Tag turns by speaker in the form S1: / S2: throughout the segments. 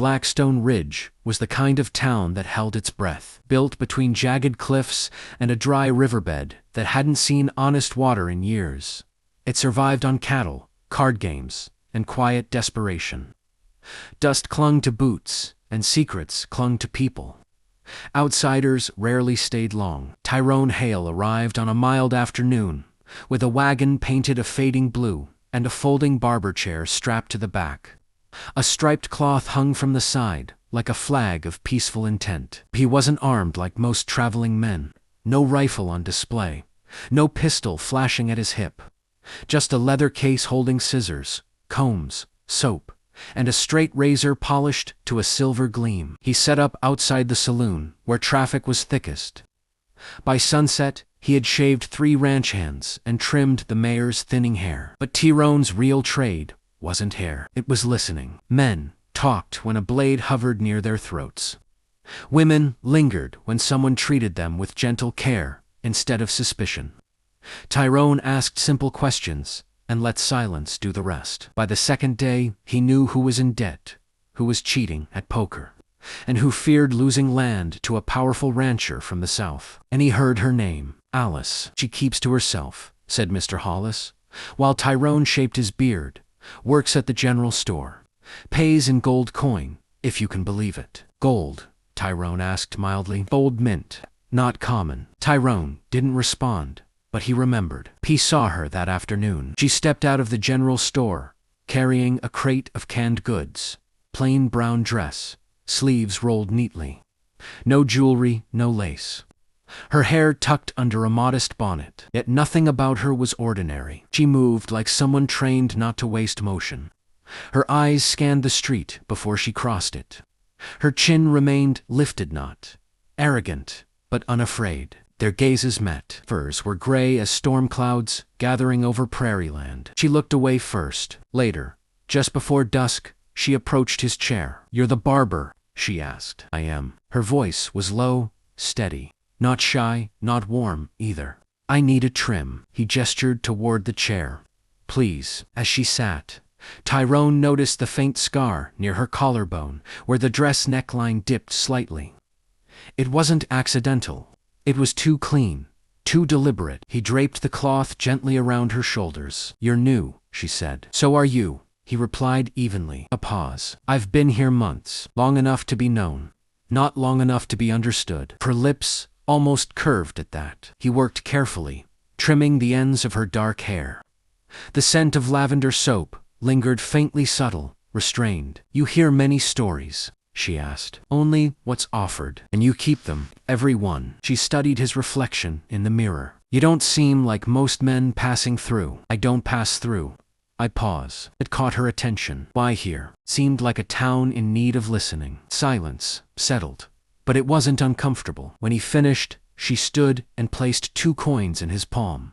S1: Blackstone Ridge was the kind of town that held its breath, built between jagged cliffs and a dry riverbed that hadn't seen honest water in years. It survived on cattle, card games, and quiet desperation. Dust clung to boots, and secrets clung to people. Outsiders rarely stayed long. Tyrone Hale arrived on a mild afternoon, with a wagon painted a fading blue and a folding barber chair strapped to the back. A striped cloth hung from the side, like a flag of peaceful intent. He wasn't armed like most traveling men. No rifle on display. No pistol flashing at his hip. Just a leather case holding scissors, combs, soap, and a straight razor polished to a silver gleam. He set up outside the saloon, where traffic was thickest. By sunset, he had shaved 3 ranch hands and trimmed the mayor's thinning hair. But Tyrone's real trade wasn't hair. It was listening. Men talked when a blade hovered near their throats. Women lingered when someone treated them with gentle care instead of suspicion. Tyrone asked simple questions and let silence do the rest. By the second day, he knew who was in debt, who was cheating at poker, and who feared losing land to a powerful rancher from the south. And he heard her name, Alice. "She keeps to herself," said Mr. Hollis, while Tyrone shaped his beard. "Works at the general store. Pays in gold coin, if you can believe it." "Gold?" Tyrone asked mildly. "Old mint. Not common." Tyrone didn't respond, but he remembered. He saw her that afternoon. She stepped out of the general store, carrying a crate of canned goods. Plain brown dress, sleeves rolled neatly. No jewelry, no lace. Her hair tucked under a modest bonnet. Yet nothing about her was ordinary. She moved like someone trained not to waste motion. Her eyes scanned the street before she crossed it. Her chin remained lifted, not arrogant, but unafraid. Their gazes met. Furs were gray as storm clouds gathering over prairie land. She looked away first. Later, just before dusk, she approached his chair. "You're the barber?" she asked. "I am." Her voice was low, steady. Not shy, not warm, either. "I need a trim." He gestured toward the chair. "Please." As she sat, Tyrone noticed the faint scar near her collarbone, where the dress neckline dipped slightly. It wasn't accidental. It was too clean, too deliberate. He draped the cloth gently around her shoulders. "You're new," she said. "So are you," he replied evenly. A pause. "I've been here months. Long enough to be known. Not long enough to be understood." Her lips almost curved at that. He worked carefully, trimming the ends of her dark hair. The scent of lavender soap lingered faintly, subtle, restrained. "You hear many stories?" she asked. "Only what's offered. And you keep them, every one." She studied his reflection in the mirror. "You don't seem like most men passing through." "I don't pass through. I pause." It caught her attention. Why here? Seemed like a town in need of listening. Silence settled, but it wasn't uncomfortable. When he finished, she stood and placed 2 coins in his palm.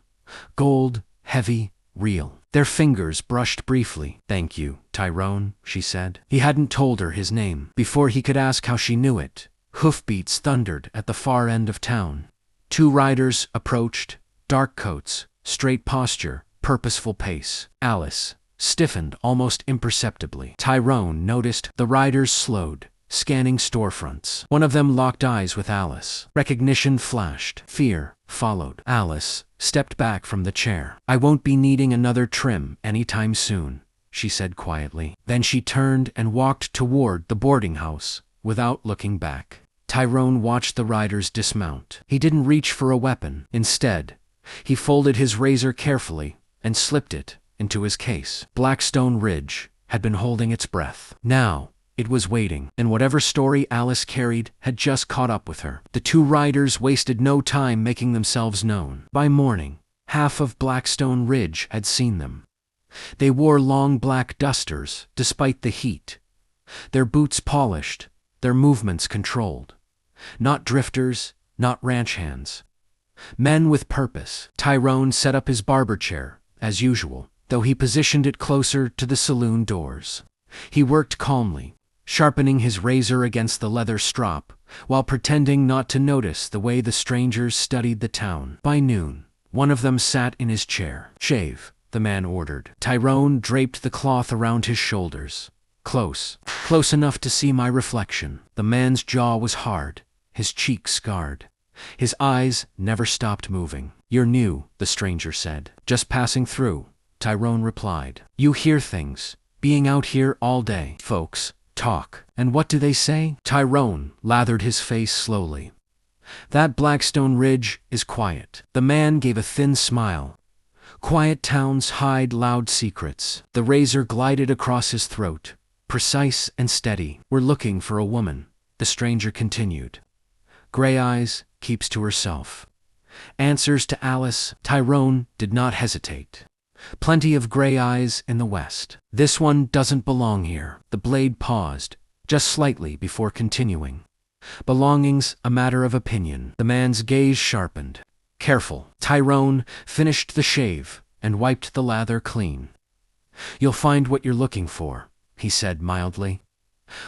S1: Gold, heavy, real. Their fingers brushed briefly. "Thank you, Tyrone," she said. He hadn't told her his name. Before he could ask how she knew it, hoofbeats thundered at the far end of town. 2 riders approached, dark coats, straight posture, purposeful pace. Alice stiffened almost imperceptibly. Tyrone noticed the riders slowed, scanning storefronts. One of them locked eyes with Alice. Recognition flashed. Fear followed. Alice stepped back from the chair. "I won't be needing another trim anytime soon," she said quietly. Then she turned and walked toward the boarding house without looking back. Tyrone watched the riders dismount. He didn't reach for a weapon. Instead, he folded his razor carefully and slipped it into his case. Blackstone Ridge had been holding its breath. Now, it was waiting, and whatever story Alice carried had just caught up with her. The 2 riders wasted no time making themselves known. By morning, half of Blackstone Ridge had seen them. They wore long black dusters, despite the heat. Their boots polished, their movements controlled. Not drifters, not ranch hands. Men with purpose. Tyrone set up his barber chair, as usual, though he positioned it closer to the saloon doors. He worked calmly, sharpening his razor against the leather strop, while pretending not to notice the way the strangers studied the town. By noon, one of them sat in his chair. "Shave," the man ordered. Tyrone draped the cloth around his shoulders. Close. Close enough to see my reflection. The man's jaw was hard, his cheek scarred. His eyes never stopped moving. You're new, the stranger said. Just passing through, Tyrone replied. You hear things. Being out here all day. Folks talk. And what do they say? Tyrone lathered his face slowly. That Blackstone Ridge is quiet. The man gave a thin smile. Quiet towns hide loud secrets. The razor glided across his throat, precise and steady. We're looking for a woman, the stranger continued. Gray eyes, keeps to herself. Answers to Alice. Tyrone did not hesitate. Plenty of gray eyes in the west. This one doesn't belong here. The blade paused, just slightly before continuing. Belonging's a matter of opinion. The man's gaze sharpened. Careful. Tyrone finished the shave and wiped the lather clean. You'll find what you're looking for, he said mildly.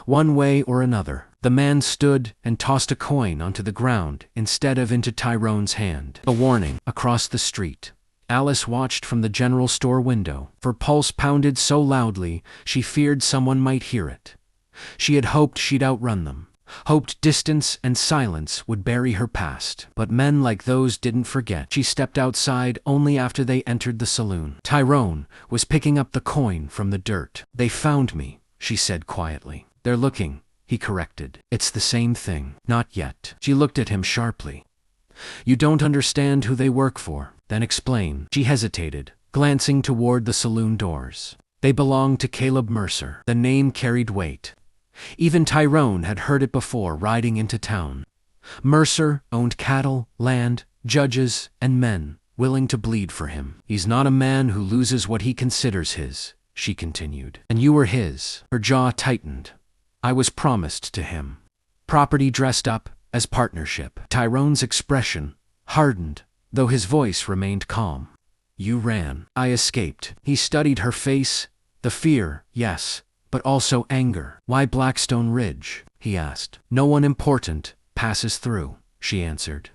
S1: One way or another. The man stood and tossed a coin onto the ground instead of into Tyrone's hand. A warning. Across the street, Alice watched from the general store window. Her pulse pounded so loudly she feared someone might hear it. She had hoped she'd outrun them, hoped distance and silence would bury her past. But men like those didn't forget. She stepped outside only after they entered the saloon. Tyrone was picking up the coin from the dirt. They found me, she said quietly. They're looking, he corrected. It's the same thing. Not yet. She looked at him sharply. You don't understand who they work for. Then explain. She hesitated, glancing toward the saloon doors. They belong to Caleb Mercer. The name carried weight. Even Tyrone had heard it before riding into town. Mercer owned cattle, land, judges, and men willing to bleed for him. He's not a man who loses what he considers his, she continued. And you were his. Her jaw tightened. I was promised to him. Property dressed up as partnership. Tyrone's expression hardened, though his voice remained calm. You ran. I escaped. He studied her face. The fear, yes, but also anger. Why Blackstone Ridge? He asked. No one important passes through, she answered.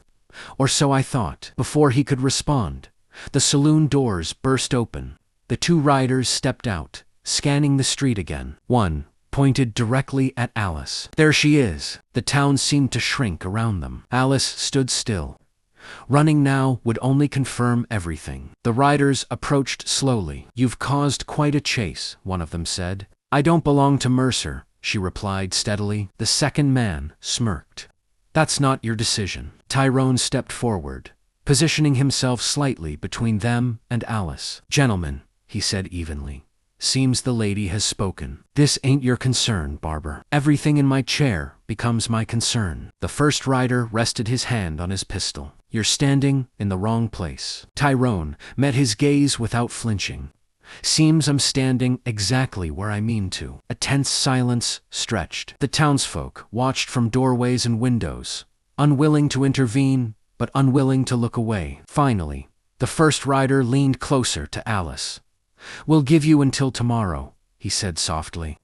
S1: Or so I thought. Before he could respond, the saloon doors burst open. The two riders stepped out, scanning the street again. One pointed directly at Alice. There she is. The town seemed to shrink around them. Alice stood still. Running now would only confirm everything. The riders approached slowly. You've caused quite a chase, one of them said. I don't belong to Mercer, she replied steadily. The second man smirked. That's not your decision. Tyrone stepped forward, positioning himself slightly between them and Alice. Gentlemen, he said evenly. Seems the lady has spoken. This ain't your concern, barber. Everything in my chair becomes my concern. The first rider rested his hand on his pistol. You're standing in the wrong place. Tyrone met his gaze without flinching. Seems I'm standing exactly where I mean to. A tense silence stretched. The townsfolk watched from doorways and windows, unwilling to intervene, but unwilling to look away. Finally, the first rider leaned closer to Alice. We'll give you until tomorrow, he said softly.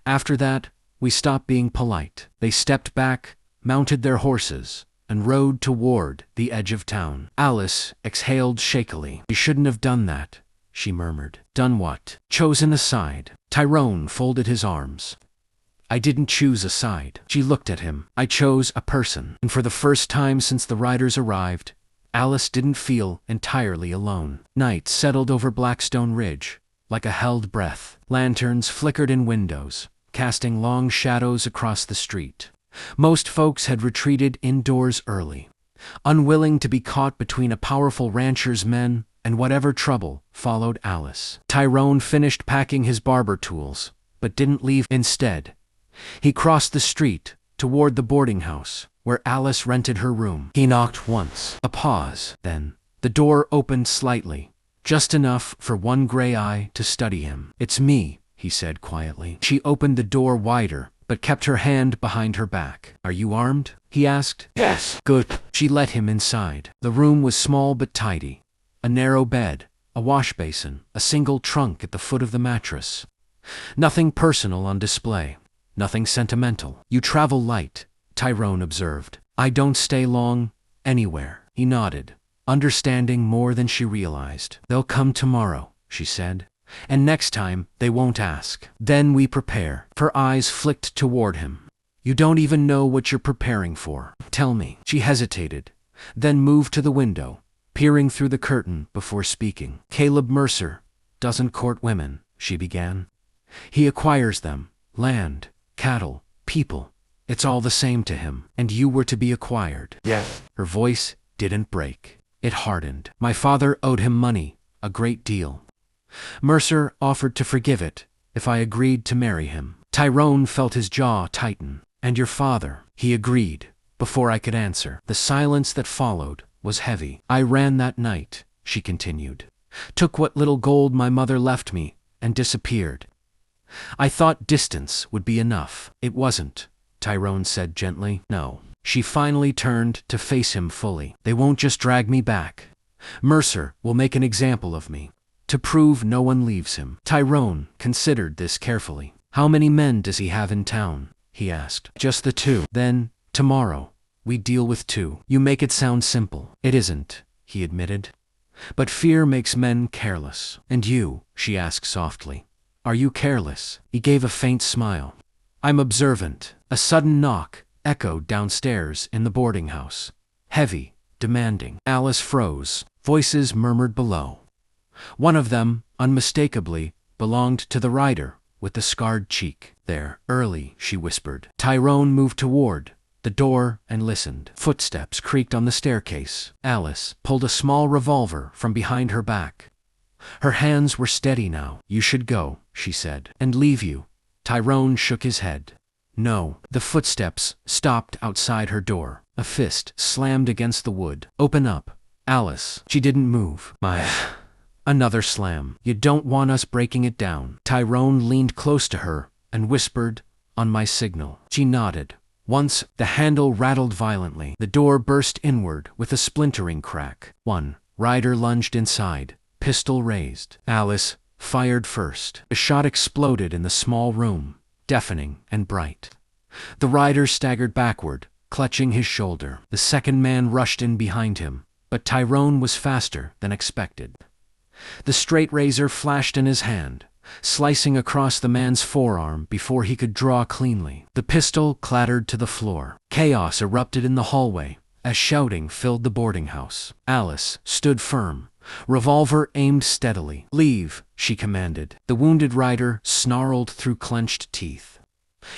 S1: After that, we stop being polite. They stepped back, mounted their horses, and rode toward the edge of town. Alice exhaled shakily. You shouldn't have done that, she murmured. Done what? Chosen a side. Tyrone folded his arms. I didn't choose a side. She looked at him. I chose a person. And for the first time since the riders arrived, Alice didn't feel entirely alone. Night settled over Blackstone Ridge, like a held breath. Lanterns flickered in windows, casting long shadows across the street. Most folks had retreated indoors early, unwilling to be caught between a powerful rancher's men and whatever trouble followed Alice. Tyrone finished packing his barber tools, but didn't leave. Instead, he crossed the street toward the boarding house, where Alice rented her room. He knocked once. A pause. Then, the door opened slightly, just enough for one gray eye to study him. It's me, he said quietly. She opened the door wider, but kept her hand behind her back. Are you armed? He asked. Yes. Good. She let him inside. The room was small but tidy. A narrow bed, a wash basin, a single trunk at the foot of the mattress. Nothing personal on display. Nothing sentimental. You travel light, Tyrone observed. I don't stay long, anywhere. He nodded, understanding more than she realized. They'll come tomorrow, she said. And next time, they won't ask. Then we prepare. Her eyes flicked toward him. You don't even know what you're preparing for. Tell me. She hesitated, then moved to the window, peering through the curtain before speaking. Caleb Mercer doesn't court women, she began. He acquires them. Land, cattle, people. It's all the same to him. And you were to be acquired.
S2: Yes.
S1: Her voice didn't break. It hardened. My father owed him money, a great deal. Mercer offered to forgive it if I agreed to marry him. Tyrone felt his jaw tighten. And your father? He agreed, before I could answer. The silence that followed was heavy. I ran that night, she continued. Took what little gold my mother left me and disappeared. I thought distance would be enough. It wasn't, Tyrone said gently. No. She finally turned to face him fully. They won't just drag me back. Mercer will make an example of me, to prove no one leaves him. Tyrone considered this carefully. How many men does he have in town? He asked. Just the two. Then, tomorrow, we deal with two. You make it sound simple. It isn't, he admitted. But fear makes men careless. And you, she asked softly, are you careless? He gave a faint smile. I'm observant. A sudden knock echoed downstairs in the boarding house. Heavy, demanding. Alice froze. Voices murmured below. One of them, unmistakably, belonged to the rider with the scarred cheek. There, early, she whispered. Tyrone moved toward the door and listened. Footsteps creaked on the staircase. Alice pulled a small revolver from behind her back. Her hands were steady now. You should go, she said. And leave you. Tyrone shook his head. No. The footsteps stopped outside her door. A fist slammed against the wood. Open up, Alice. She didn't move. Another slam. You don't want us breaking it down. Tyrone leaned close to her and whispered, on my signal. She nodded. Once, the handle rattled violently. The door burst inward with a splintering crack. One rider lunged inside, pistol raised. Alice fired first. A shot exploded in the small room, deafening and bright. The rider staggered backward, clutching his shoulder. The second man rushed in behind him, but Tyrone was faster than expected. The straight razor flashed in his hand, slicing across the man's forearm before he could draw cleanly. The pistol clattered to the floor. Chaos erupted in the hallway as shouting filled the boarding house. Alice stood firm, revolver aimed steadily. Leave, she commanded. The wounded rider snarled through clenched teeth.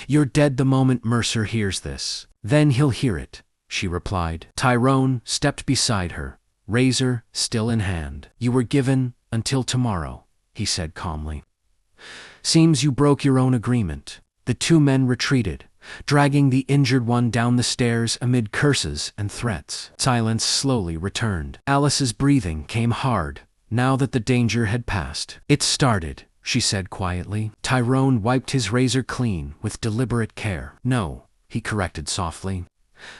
S1: You're dead the moment Mercer hears this. Then he'll hear it, she replied. Tyrone stepped beside her, razor still in hand. You were given until tomorrow, he said calmly. Seems you broke your own agreement. The two men retreated, dragging the injured one down the stairs amid curses and threats. Silence slowly returned. Alice's breathing came hard, now that the danger had passed. It started, she said quietly. Tyrone wiped his razor clean with deliberate care. No, he corrected softly.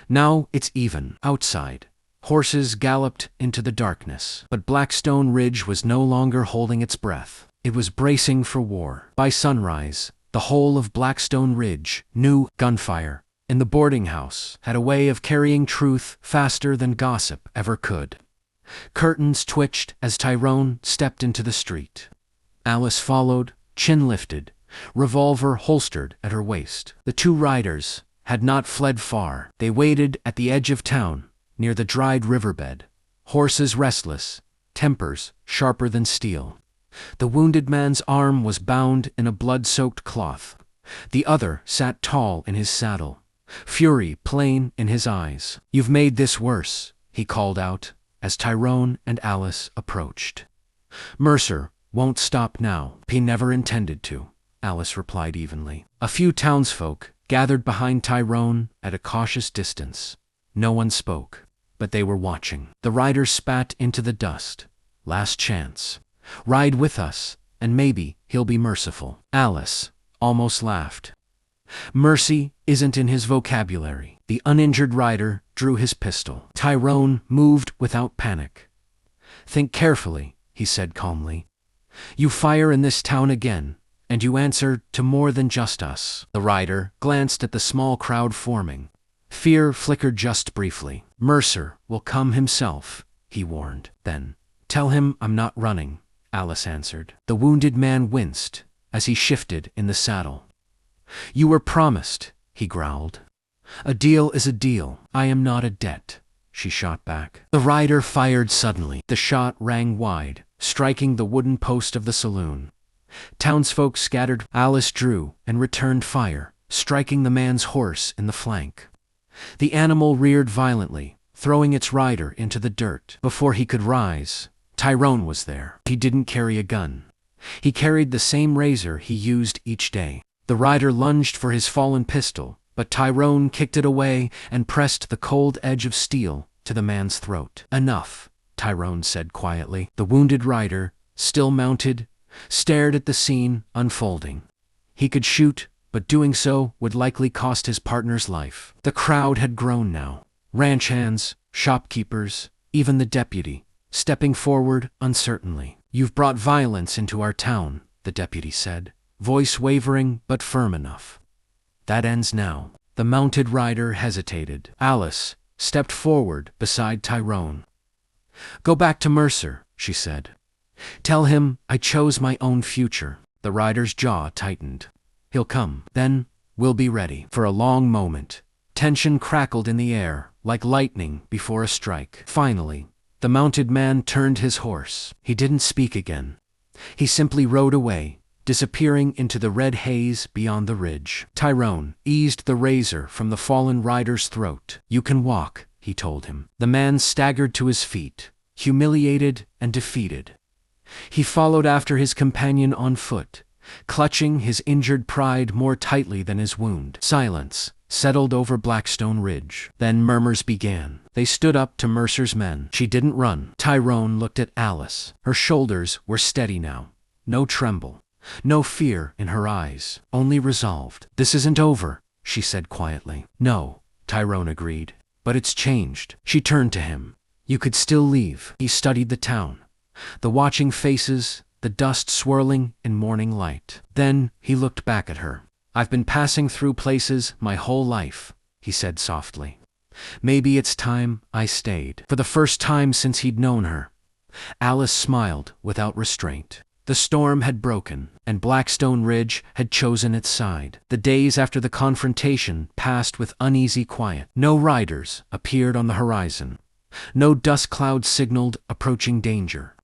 S1: Now it's even. Outside, horses galloped into the darkness. But Blackstone Ridge was no longer holding its breath. It was bracing for war. By sunrise, the whole of Blackstone Ridge knew gunfire in the boarding house had a way of carrying truth faster than gossip ever could. Curtains twitched as Tyrone stepped into the street. Alice followed, chin lifted, revolver holstered at her waist. The two riders had not fled far. They waited at the edge of town, near the dried riverbed, horses restless, tempers sharper than steel. The wounded man's arm was bound in a blood-soaked cloth. The other sat tall in his saddle, fury plain in his eyes. You've made this worse, he called out, as Tyrone and Alice approached. Mercer won't stop now. He never intended to, Alice replied evenly. A few townsfolk gathered behind Tyrone at a cautious distance. No one spoke, but they were watching. The rider spat into the dust. Last chance. Ride with us, and maybe he'll be merciful. Alice almost laughed. Mercy isn't in his vocabulary. The uninjured rider drew his pistol. Tyrone moved without panic. Think carefully, he said calmly. You fire in this town again, and you answer to more than just us. The rider glanced at the small crowd forming. Fear flickered just briefly. Mercer will come himself, he warned. Then, tell him I'm not running. Alice answered. The wounded man winced as he shifted in the saddle. You were promised, he growled. A deal is a deal. I am not a debt, she shot back. The rider fired suddenly. The shot rang wide, striking the wooden post of the saloon. Townsfolk scattered. Alice drew and returned fire, striking the man's horse in the flank. The animal reared violently, throwing its rider into the dirt. Before he could rise, Tyrone was there. He didn't carry a gun. He carried the same razor he used each day. The rider lunged for his fallen pistol, but Tyrone kicked it away and pressed the cold edge of steel to the man's throat. Enough, Tyrone said quietly. The wounded rider, still mounted, stared at the scene unfolding. He could shoot, but doing so would likely cost his partner's life. The crowd had grown now. Ranch hands, shopkeepers, even the deputy, stepping forward uncertainly. You've brought violence into our town, the deputy said, voice wavering but firm enough. That ends now. The mounted rider hesitated. Alice stepped forward beside Tyrone. Go back to Mercer, she said. Tell him I chose my own future. The rider's jaw tightened. He'll come. Then we'll be ready. For a long moment, tension crackled in the air, like lightning before a strike. Finally, the mounted man turned his horse. He didn't speak again. He simply rode away, disappearing into the red haze beyond the ridge. Tyrone eased the razor from the fallen rider's throat. You can walk, he told him. The man staggered to his feet, humiliated and defeated. He followed after his companion on foot, clutching his injured pride more tightly than his wound. Silence settled over Blackstone Ridge. Then murmurs began. They stood up to Mercer's men. She didn't run. Tyrone looked at Alice. Her shoulders were steady now. No tremble. No fear in her eyes. Only resolved. This isn't over, she said quietly. No, Tyrone agreed. But it's changed. She turned to him. You could still leave. He studied the town. The watching faces, the dust swirling in morning light. Then he looked back at her. I've been passing through places my whole life, he said softly. Maybe it's time I stayed. For the first time since he'd known her, Alice smiled without restraint. The storm had broken, and Blackstone Ridge had chosen its side. The days after the confrontation passed with uneasy quiet. No riders appeared on the horizon. No dust cloud signaled approaching danger.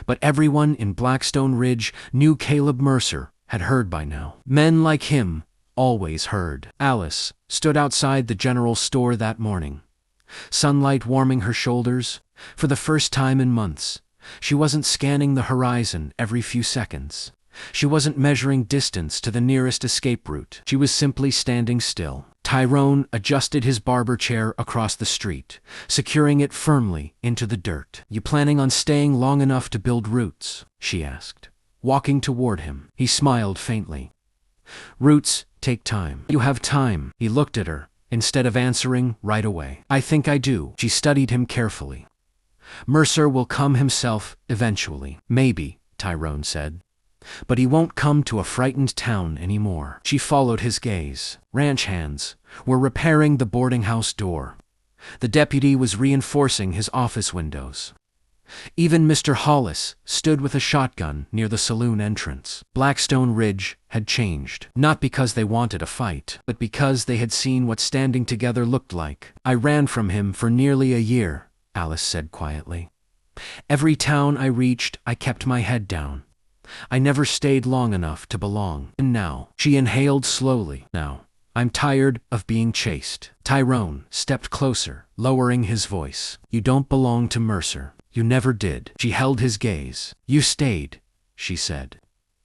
S1: But everyone in Blackstone Ridge knew Caleb Mercer had heard by now. Men like him always heard. Alice stood outside the general store that morning, sunlight warming her shoulders. For the first time in months, she wasn't scanning the horizon every few seconds. She wasn't measuring distance to the nearest escape route. She was simply standing still. Tyrone adjusted his barber chair across the street, securing it firmly into the dirt. You planning on staying long enough to build roots? She asked, walking toward him. He smiled faintly. Roots take time. You have time. He looked at her, instead of answering right away. I think I do. She studied him carefully. Mercer will come himself eventually. Maybe, Tyrone said. But he won't come to a frightened town anymore. She followed his gaze. Ranch hands were repairing the boarding house door. The deputy was reinforcing his office windows. Even Mr. Hollis stood with a shotgun near the saloon entrance. Blackstone Ridge had changed, not because they wanted a fight, but because they had seen what standing together looked like. I ran from him for nearly a year, Alice said quietly. Every town I reached, I kept my head down. I never stayed long enough to belong. And now, she inhaled slowly. Now, I'm tired of being chased. Tyrone stepped closer, lowering his voice. You don't belong to Mercer. You never did. She held his gaze. You stayed, she said.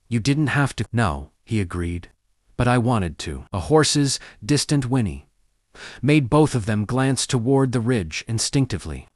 S1: You didn't have to. No, he agreed. But I wanted to. A horse's distant whinny made both of them glance toward the ridge instinctively.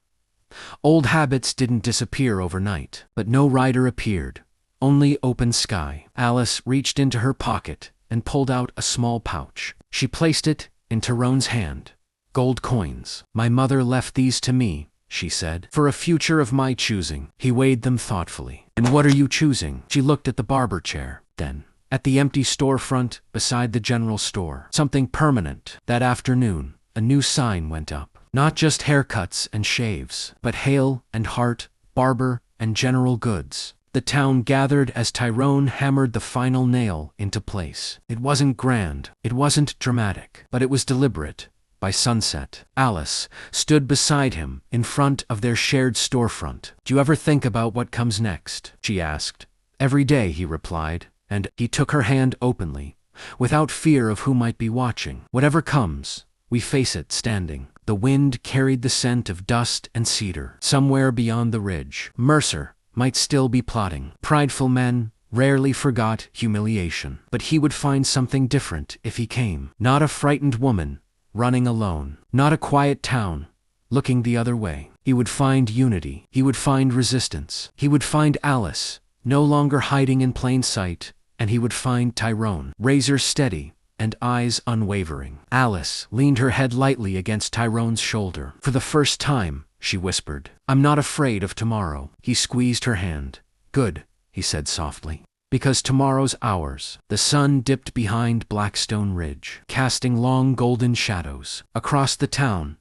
S1: Old habits didn't disappear overnight, but no rider appeared. Only open sky. Alice reached into her pocket and pulled out a small pouch. She placed it in Tyrone's hand. Gold coins. My mother left these to me, she said, for a future of my choosing. He weighed them thoughtfully. And what are you choosing? She looked at the barber chair, then at the empty storefront beside the general store. Something permanent. That afternoon, a new sign went up. Not just haircuts and shaves, but Hale and Hart, Barber and General Goods. The town gathered as Tyrone hammered the final nail into place. It wasn't grand, it wasn't dramatic, but it was deliberate. By sunset, Alice stood beside him in front of their shared storefront. "Do you ever think about what comes next?" she asked. "Every day," he replied, and he took her hand openly, without fear of who might be watching. "Whatever comes, we face it standing." The wind carried the scent of dust and cedar. Somewhere beyond the ridge, Mercer might still be plotting. Prideful men rarely forgot humiliation, but he would find something different if he came. Not a frightened woman running alone, not a quiet town looking the other way. He would find unity. He would find resistance. He would find Alice, no longer hiding in plain sight, and he would find Tyrone, razor steady and eyes unwavering. Alice leaned her head lightly against Tyrone's shoulder. "For the first time," she whispered, "I'm not afraid of tomorrow." He squeezed her hand. "Good," he said softly. "Because tomorrow's ours." The sun dipped behind Blackstone Ridge, casting long golden shadows across the town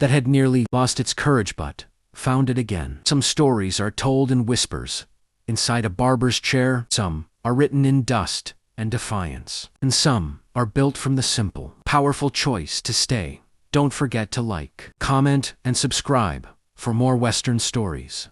S1: that had nearly lost its courage but found it again. Some stories are told in whispers, inside a barber's chair. Some are written in dust and defiance. And some are built from the simple, powerful choice to stay. Don't forget to like, comment, and subscribe for more Western stories.